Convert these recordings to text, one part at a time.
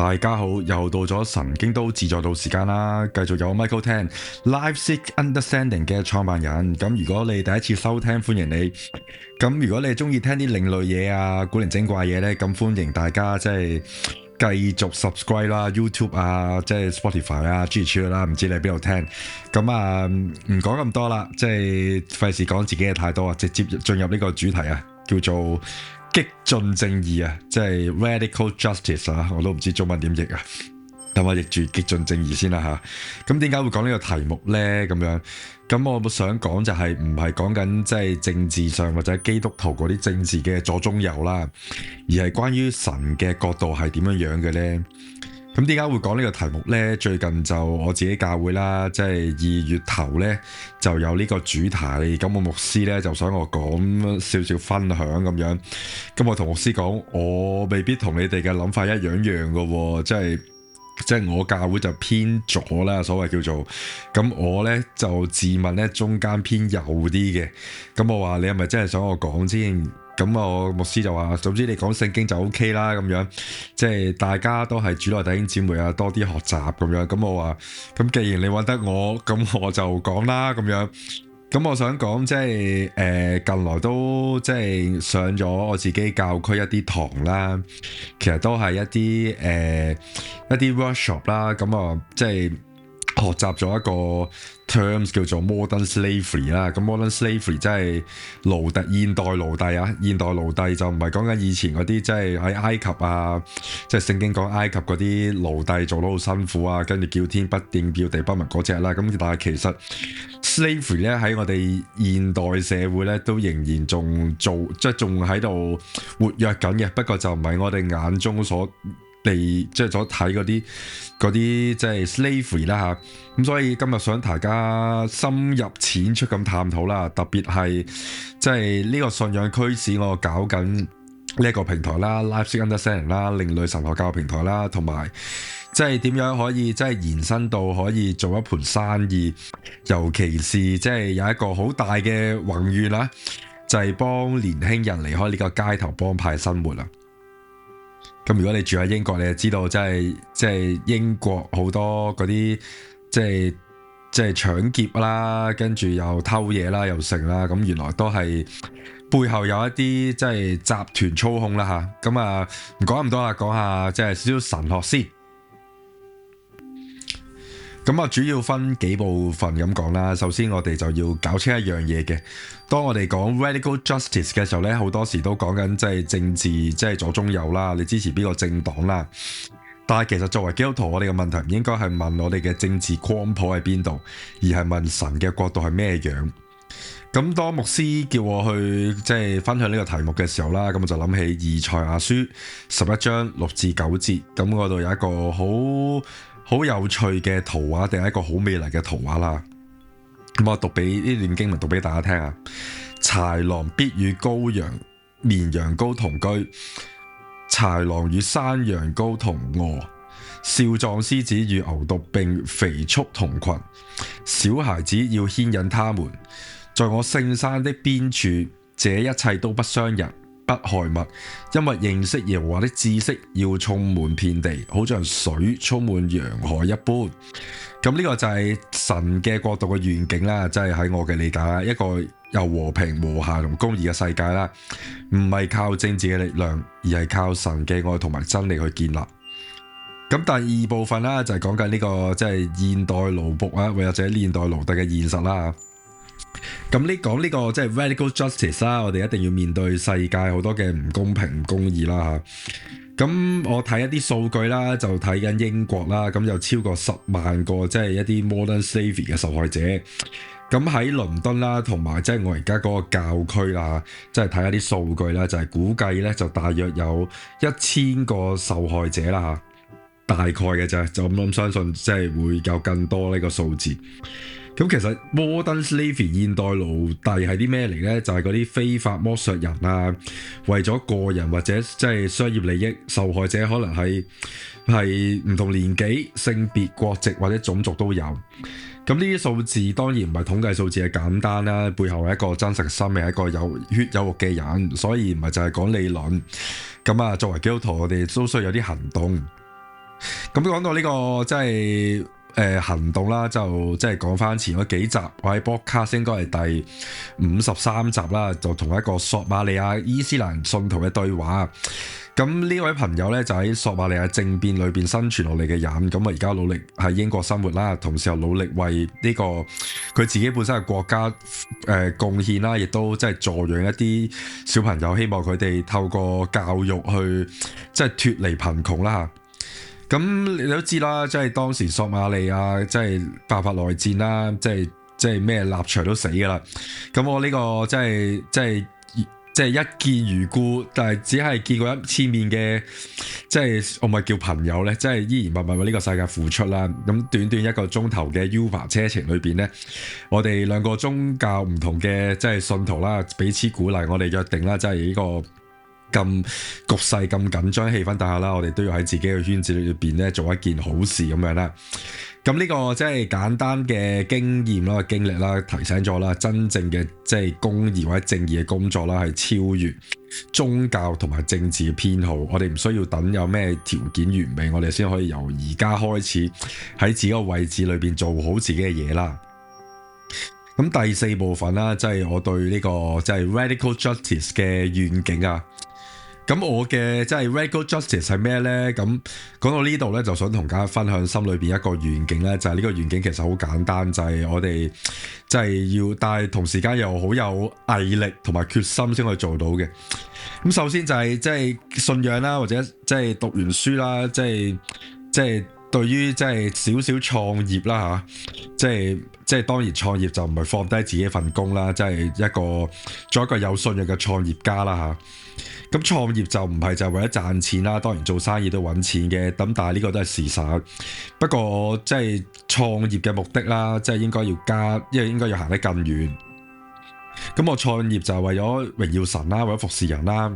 大家好，又到咗神經都自在道時間啦，繼續有 Michael Tan Life Seek Understanding 嘅創辦人。咁如果你第一次收聽，歡迎你。咁如果你係中意聽啲另類嘢啊、古靈精怪嘢呢，咁歡迎大家即係繼續 subscribe 啦 ，YouTube 啊，即係 Spotify 啊，諸如此類啦，唔知你喺邊度聽。咁啊，唔講咁多啦，即係費事講自己嘅太多啊，直接進入呢個主題啊，叫做激進正義啊，即係 radical justice 啊，我都唔知中文點譯啊，等我譯住激進正義先啦嚇。咁點解會講呢個題目呢？咁樣，咁我想講就係唔係講緊即係政治上或者基督徒嗰啲政治嘅左中右啦，而係關於神嘅角度係點樣樣嘅呢？咁點解會講呢個題目呢？最近就我自己教會啦，即係2月頭呢就有呢個主題，咁我牧師呢就想我講少少分享咁樣。咁我同牧師講，我未必同你哋嘅諗法一樣樣嘅喎，即係我教會就偏左啦，所謂叫做。咁我呢就自問呢中間偏右啲嘅。咁我話你係咪真係想我講先？咁我牧師就話，總之你講聖經就 OK 啦，咁樣，即係大家都係主內弟兄姊妹啊，多啲學習咁樣。咁我話，咁既然你揾得我，咁我就講啦，咁樣。咁我想講，即係近來都即係上咗我自己教區一啲堂啦，其實都係一啲 workshop 啦，咁啊即係學習咗一個 terms 叫做 modern slavery 啦。咁 modern slavery 即係奴隸，現代奴隸啊，現代奴隸就唔係講緊以前嗰啲，即係喺埃及啊，即係聖經講埃及嗰啲奴隸做得好辛苦啊，跟住叫天不應，叫地不聞嗰隻啦。咁但係其實 slavery 咧喺我哋現代社會咧都仍然仲做，即係仲喺度活躍緊嘅，不過就唔係我哋眼中所即係所睇嗰啲即係 slavery 啦嚇。咁所以今日想大家深入淺出咁探討啦，特別係即係呢個信仰驅使我搞緊呢一個平台啦 Life Seek Understanding 啦，另類神學教育平台啦，同埋即係點樣可以即係延伸到可以做一盤生意，尤其是即係有一個好大嘅宏願啦，就係幫年輕人離開呢個街頭幫派生活啦。咁如果你住喺英國，你就知道即係英國好多嗰啲即係搶劫啦，跟住又偷嘢啦，又成啦。咁原來都係背後有一啲即係集團操控啦嚇。咁啊唔講咁多啦，講下即係少少神學先。咁啊，主要分幾部分咁講啦。首先，我哋就要搞清一樣嘢嘅。當我哋講 radical justice 嘅時候呢，好多時都講緊即係政治，即係左中右啦，你支持邊個政黨啦。但係其實作為基督徒，我哋嘅問題唔應該係問我哋嘅政治光譜喺邊度，而係問神嘅國度係咩樣。咁當牧師叫我去即係分享呢個題目嘅時候啦，咁我就諗起以賽亞書11章6至9節，咁嗰度有一個好有趣嘅圖畫，定係一個好美麗嘅圖畫啦。咁我讀俾呢段經文讀俾大家聽啊。豺狼必與羔羊、綿羊羔同居，豺狼與山羊羔同臥，少壯獅子與牛犢並肥畜同群。小孩子要牽引他們，在我聖山的邊處，這一切都不傷人，不害物，因為認識耶和華的知識要充滿遍地，好像水充滿洋海一般。咁呢個就係神嘅國度嘅願景啦，即係喺我嘅理解啦，一個又和平和諧同公義嘅世界啦，唔係靠政治嘅力量，而係靠神嘅愛同埋真理去建立。咁第二部分啦，就係講緊呢個即係現代奴僕啊，或者現代奴隸嘅現實啦。咁講呢個即係 radical justice 啦，我哋一定要面對世界好多嘅唔公平、唔公義啦嚇。咁我睇一啲數據啦，就睇緊英國啦，咁有超過10萬個即係一啲 modern slavery 嘅受害者。咁喺倫敦啦，同埋即係我而家嗰個教區啦，即係睇一啲數據啦，就係估計咧就大約有1000個受害者啦嚇，大概嘅啫，就咁相信即係會有更多呢個數字。咁其實 modern slavery 現代奴隸係啲咩嚟呢？就係嗰啲非法剝削人啊，為咗個人或者即係商業利益，受害者可能係唔同年紀、性別、國籍或者種族都有。咁呢啲數字當然唔係統計數字係簡單啦，背後係一個真實嘅生命，係一個有血有肉嘅人，所以唔係就係講理論。咁啊，作為基督徒，我哋都需要有啲行動。咁講到呢個即係行動啦，就即係講翻前嗰幾集，我喺 Podcast 應該係第53集啦，就同一個索馬利亞伊斯蘭信徒嘅對話。咁呢位朋友咧就喺索馬利亞政變裏邊生存落嚟嘅人，咁啊而家努力喺英國生活啦，同時又努力為呢個佢自己本身嘅國家貢獻啦，亦都即係助養一啲小朋友，希望佢哋透過教育去即係脫離貧窮啦。咁你都知啦，即係當時索馬利亞即係爆發內戰啦，即係咩立場都死噶啦。咁我呢個即係一見如故，但係只係見過一次面嘅，即係我咪叫朋友呢，即係依然默默為呢個世界付出啦。咁短短一個鐘頭嘅 Uber 車程裏邊呢，我哋兩個宗教唔同嘅即係信徒啦，彼此鼓勵，我哋約定啦，即係呢個咁局勢咁緊張氣氛底下啦，我哋都要喺自己嘅圈子裏邊咧做一件好事咁樣啦。咁呢個即係簡單嘅經驗啦、經歷啦，提醒咗啦，真正嘅即係公義或者正義嘅工作啦，係超越宗教同埋政治嘅偏好。我哋唔需要等有咩條件完美，我哋先可以由而家開始喺自己個位置裏邊做好自己嘅嘢啦。咁第四部分啦，即係我對呢個即係 Radical Justice 嘅願景啊。咁我嘅即係 Radical Justice 係咩呢？咁講到呢度呢，就想同大家分享心裏邊一個願景呢，就係呢個願景其實好簡單，就係我哋即係要，但係同時間又好有毅力同埋決心先可以做到嘅。咁首先就係即係信仰啦，或者即係讀完書啦，即係對於即係少少創業啦嚇，即係當然創業就唔係放低自己份工啦，即係做一個有信仰嘅創業家啦嚇。咁創業就唔係就係為咗賺錢啦，當然做生意都揾錢嘅，咁但係呢個都係事實。不過即係創業嘅目的啦，即係應該應該要行得更遠。咁我創業就係為咗榮耀神啦，為咗服侍人啦。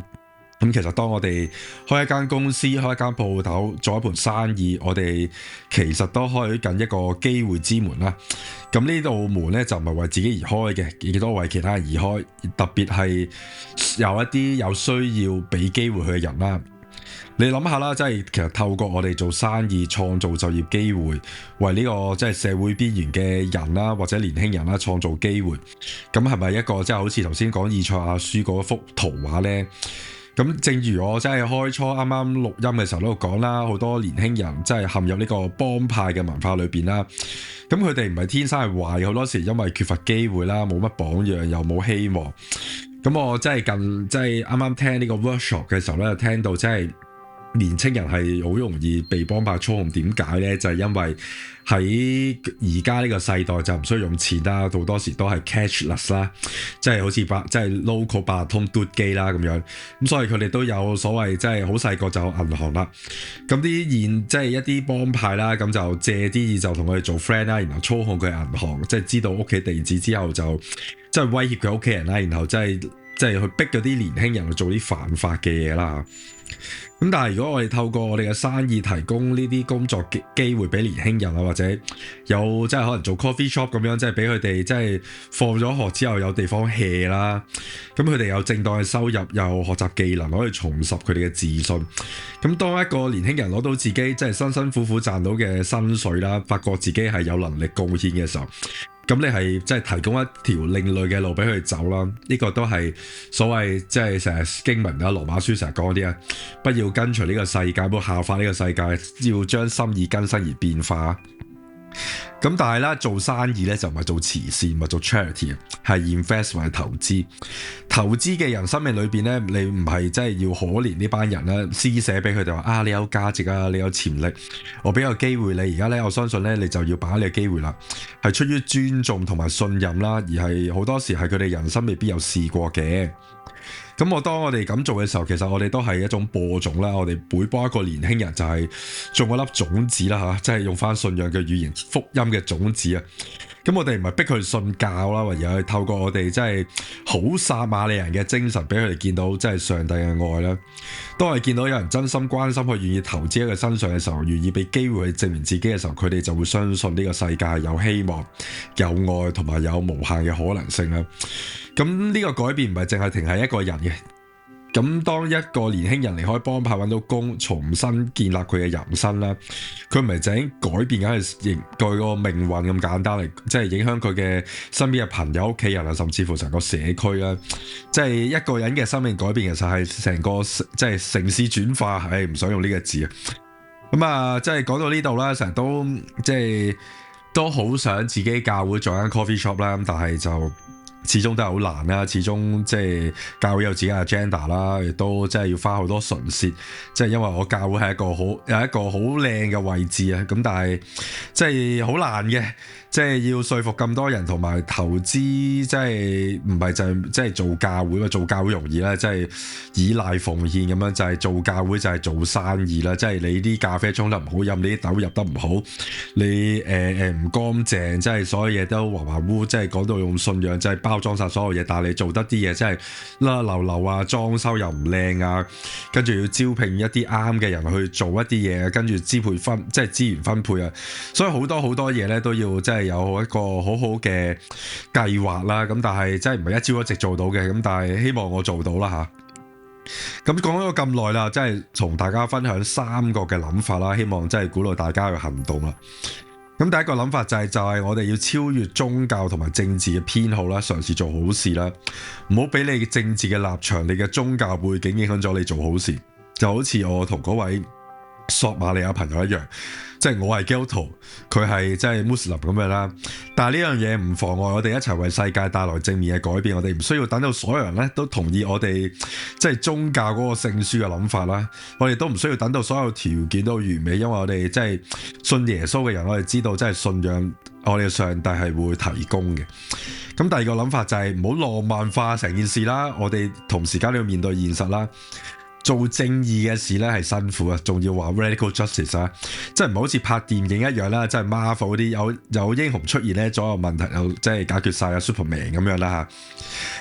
咁其實當我哋開一間公司、開一間鋪頭、做一盤生意，我哋其實都開緊一個機會之門啦。咁呢道門咧就唔係為自己而開嘅，亦都為其他人而開。特別係有一啲有需要俾機會佢嘅人啦。你諗下啦，即係其實透過我哋做生意創造就業機會，為呢個即係社會邊緣嘅人啦，或者年輕人啦創造機會。咁係咪一個即係好似頭先講以賽亞書嗰幅圖畫呢？咁正如我真係開初啱啱錄音嘅時候喺度講啦，好多年輕人真係陷入呢個幫派嘅文化裏邊啦。咁佢哋唔係天生係壞，好多時因為缺乏機會啦，冇乜榜樣又冇希望。咁我真係即係啱啱聽呢個 workshop 嘅時候咧，聽到真係年青人係好容易被幫派操控。點解呢？就係因為喺而家呢個世代就唔需要用錢啦，好多時都係 cashless 啦，即係好似即係 local 八達通嘟機啦咁樣。咁所以佢哋都有所謂即係好細個就有銀行啦。咁即係一啲幫派啦，咁就借啲意就同佢哋做 friend 啦，然後操控佢銀行，即係知道屋企地址之後就即係威脅佢屋企人啦，然後即係去逼嗰啲年輕人去做啲犯法嘅嘢啦。咁但係如果我哋透過我哋嘅生意提供呢啲工作機會俾年輕人啊，或者有即係可能做 coffee shop 咁樣，即係俾佢哋即係放咗學之後有地方 hea 啦，咁佢哋有正當嘅收入，又學習技能，可以重拾佢哋嘅自信。咁當一個年輕人攞到自己即係辛辛苦苦賺到嘅薪水啦，發覺自己係有能力貢獻嘅時候，咁你係即係提供一條另類嘅路俾佢哋走啦。呢個都係所謂即係成日經文啊，羅馬書成日講啲啊，不要跟隨呢個世界，不要效法呢個世界，要將心意更新而變化。咁但係咧，做生意咧就唔係做慈善，唔係做 charity， 係 invest 或者投資。投資嘅人生命裏邊咧，你唔係真係要可憐呢班人啦，施捨俾佢哋話啊，你有價值啊，你有潛力，我俾個機會你。而家咧，我相信咧，你就要把握呢個機會啦，係出於尊重同埋信任啦，而係好多時係佢哋人生未必有試過嘅。咁當我哋咁做嘅時候，其實我哋都係一種播種啦。我哋每幫一個年輕人就係種一粒種子啦嚇，即係用翻信仰嘅語言，福音嘅種子啊。咁我哋唔係逼佢信教啦，而係透過我哋即係好撒瑪利人嘅精神，俾佢哋見到即係上帝嘅愛啦。當我哋見到有人真心關心佢，願意投資喺佢身上嘅時候，願意俾機會去證明自己嘅時候，佢哋就會相信呢個世界有希望、有愛同埋有無限嘅可能性啦。咁呢個改變唔係淨係停喺一個人嘅，咁當一個年輕人離開幫派揾到工，重新建立佢嘅人生啦，佢唔係淨係改變緊佢個命運咁簡單嚟，即係影響佢嘅身邊嘅朋友、屋企人啊，甚至乎成個社區啦。即係一個人嘅生命改變，其實係成個即係城市轉化，係唔想用呢個字啊。咁啊，即係講到呢度啦，成日都即係都好想自己教會做間 coffee shop 啦，咁但係就始終都係好難啦，始終即係教會有自己嘅 agenda 啦，亦都即係要花好多唇舌，即係因為我教會係有一個好靚嘅位置啊，咁但係即係好難嘅，即係要說服咁多人同埋投資，即係唔係就係即係做教會啊？做教會容易啦，即係依賴奉獻咁樣，就係做教會就係做生意啦，即係你啲咖啡沖得唔好飲，你啲豆入得唔好，你唔乾淨，即係所有嘢都滑滑污，即係講到用信仰即係包裝晒所有嘢，但係你做得啲嘢即係甩流流啊，裝修又唔靚啊，跟住要招聘一啲啱嘅人去做一啲嘢，跟住即係資源分配啊，所以好多嘢咧都要即係有一個好好嘅計劃啦。咁但係真係唔係一朝一夕做到嘅，咁但係希望我做到啦吓。咁講咗咁耐啦，即係同大家分享3個嘅諗法啦，希望真係鼓勵大家去行動啦。咁第一個諗法就係我哋要超越宗教同埋政治嘅偏好啦，嘗試做好事啦，唔好俾你嘅政治嘅立場、你嘅宗教背景影響咗你做好事。就好似我同嗰位索馬利亞朋友一樣，即係我係基督徒，佢係即係穆斯林咁樣啦。但係呢樣嘢唔妨礙我哋一齊為世界帶來正面嘅改變。我哋唔需要等到所有人咧都同意我哋即係宗教嗰個聖書嘅諗法啦。我哋都唔需要等到所有條件都完美，因為我哋即係信耶穌嘅人，我哋知道即係信仰我哋嘅上帝係會提供嘅。咁第二個諗法就係唔好浪漫化成件事啦。我哋同時間都要面對現實啦。做正義嘅事咧係辛苦啊，仲要話 radical justice 啊，即係唔係好似拍電影一樣啦，即係 Marvel 嗰啲有英雄出現咧，所有問題又即係解決晒啊 Superman 咁樣啦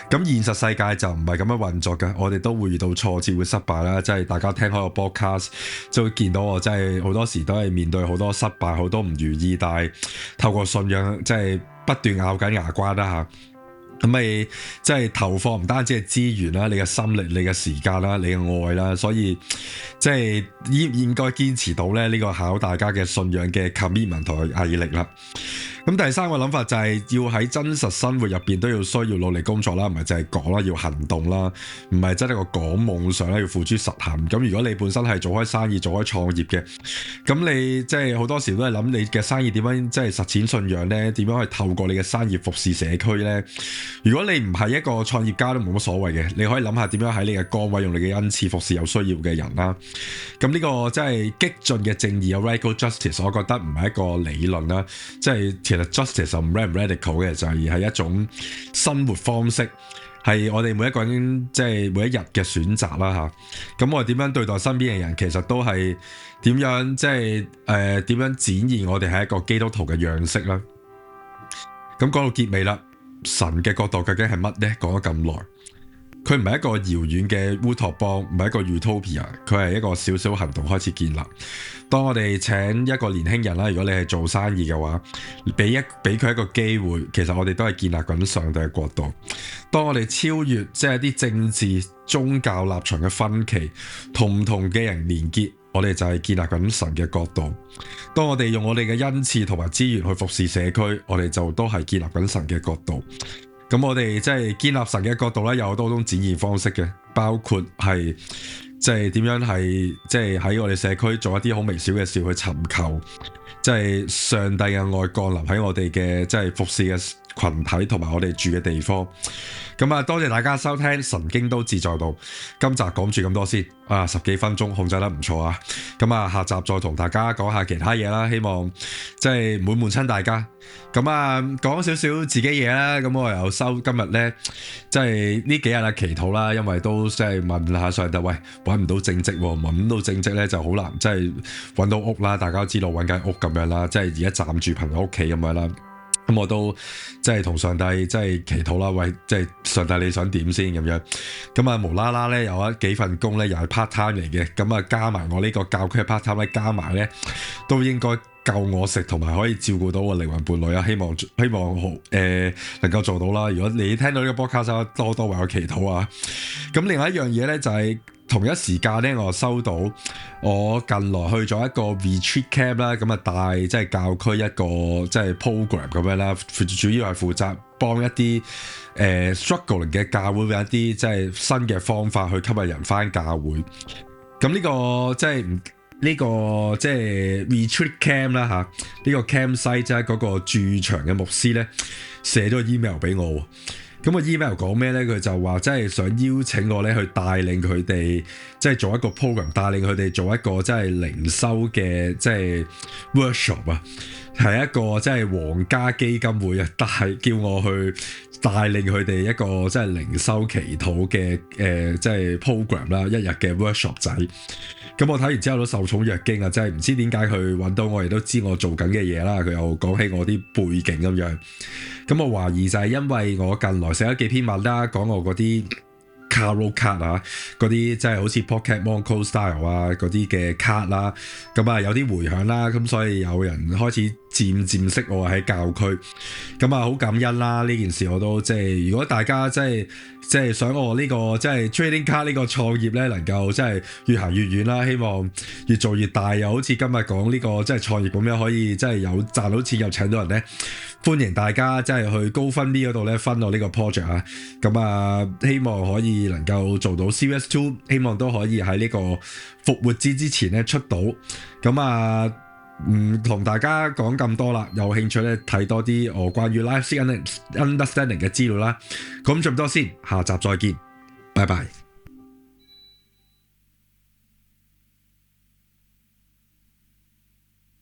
嚇。咁現實世界就唔係咁樣運作嘅，我哋都會遇到挫折會失敗啦，即係大家聽開個 podcast 就會見到我真係好多時都係面對好多失敗，好多唔如意，但係透過信仰即係不斷咬緊牙關啦嚇。咁咪即係投放唔單止係資源啦，你嘅心力、你嘅時間啦、你嘅愛啦，所以即係應該堅持到咧呢個考大家嘅信仰嘅 commitment 同毅力啦。咁第三個諗法就係要喺真實生活入邊都要需要努力工作啦，唔係淨係講啦，要行動啦，唔係真係個講夢想啦，要付諸實行。咁如果你本身係做開生意、做開創業嘅，咁你即係好多時都係諗你嘅生意點樣即係實踐信仰呢？點樣去透過你嘅生意服侍社區呢？如果你唔係一個創業家都冇乜所謂嘅，你可以諗下點樣喺你嘅崗位用你嘅恩賜服侍有需要嘅人啦。咁呢個即係激進嘅正義有 radical justice， 我覺得唔係一個理論啦，即係其實 justice 就唔 radical 嘅，就係一種生活方式，係我哋每一個人即係每一日嘅選擇啦嚇。咁我哋點樣對待身邊嘅人，其實都係點樣即係點樣展現我哋係一個基督徒嘅樣式啦。咁講到結尾啦。神嘅角度究竟係乜呢？講咗咁耐，佢唔係一個遙遠嘅烏托邦，唔係一個 utopia， 佢係一個小小行動開始建立。當我哋請一個年輕人啦，如果你係做生意嘅話，俾佢一個機會，其實我哋都係建立緊上帝嘅國度。當我哋超越即係啲政治宗教立場嘅分歧，同唔同嘅人連結，我哋就係建立緊神嘅國度。當我哋用我哋嘅恩賜同埋資源去服侍社區，我哋就都係建立緊神嘅國度。咁我哋即係建立神嘅國度咧，有好多種展現方式嘅，包括係即係點樣係即係喺我哋社區做一啲好微小嘅事去尋求，即係上帝嘅愛降臨喺我哋嘅即係服侍嘅群體同埋我哋住嘅地方。咁啊，多謝大家收聽神經都自在道，今集講住咁多先啊，10幾分鐘控制得唔錯啊。咁啊，下集再同大家講下其他嘢啦，希望即係唔會悶親大家。咁啊，講少少自己嘢啦。咁我又收今日呢，即係呢幾日嘅祈禱啦，因為都即係問下上帝，喂，揾唔到正職喎，揾唔到正職呢就好難，即係揾到屋啦。大家都知道揾緊屋咁樣啦，即係而家暫住朋友屋企咁樣啦。咁咁我都即係同上帝即係祈禱啦，喂，即係上帝你想點先咁樣？咁啊無啦啦咧有幾份工咧又係 part time 嚟嘅，咁啊加埋我呢個教區嘅 part time 咧，加埋咧都應該夠我食，同埋可以照顧到我靈魂伴侶啊！希望好能夠做到啦。如果你聽到呢個 podcast，多多為我祈禱啊！咁另外一樣嘢咧就係、同一時間咧，我收到我近來去咗一個 retreat camp 啦，咁啊帶即係教區一個即係 program 咁樣啦，主要係負責幫一啲struggling 嘅教會有一啲即係新嘅方法去吸引人返教會。咁呢個即係呢個即係 retreat camp 啦嚇，呢個 campsite 即係嗰個駐場嘅牧師咧寫咗 email 俾我。咁個 email 講咩咧？佢就話即係想邀請我咧去帶領佢哋，即係做一個 program，帶領佢哋做一個即係靈修嘅即係 workshop 啊，係一個即係皇家基金會啊，但係叫我去帶領佢哋一個即係靈修祈禱嘅即係 program 啦，一日嘅 workshop 仔。咁我睇完之後都受寵若驚啊！真係唔知點解佢揾到我，亦都知我做緊嘅嘢啦。佢又講起我啲背景咁樣，咁我懷疑就係因為我近來寫咗幾篇文啦，講我嗰啲 tarot card 啊，嗰啲即係好似 Pokemon Go Style 啊嗰啲嘅卡啦，咁啊有啲迴響啦，咁所以有人開始漸漸識我喺教區，咁啊好感恩啦！呢件事我都即係如果大家即係想我呢個即係 trading card 呢個創業咧，能夠即係越行越遠啦，希望越做越大，又好似今日講呢個即係創業咁樣，可以即係有賺到錢又請到人咧，歡迎大家即係去GoFundMe嗰度咧分我呢個 project 啊！咁啊，希望可以能夠做到 Series 2，希望都可以喺呢個復活節之前咧出到，咁啊。唔同大家講咁多啦，有興趣咧睇多啲我關於 Life Seek Understanding 嘅資料啦。咁咁多先，下集再見，拜拜。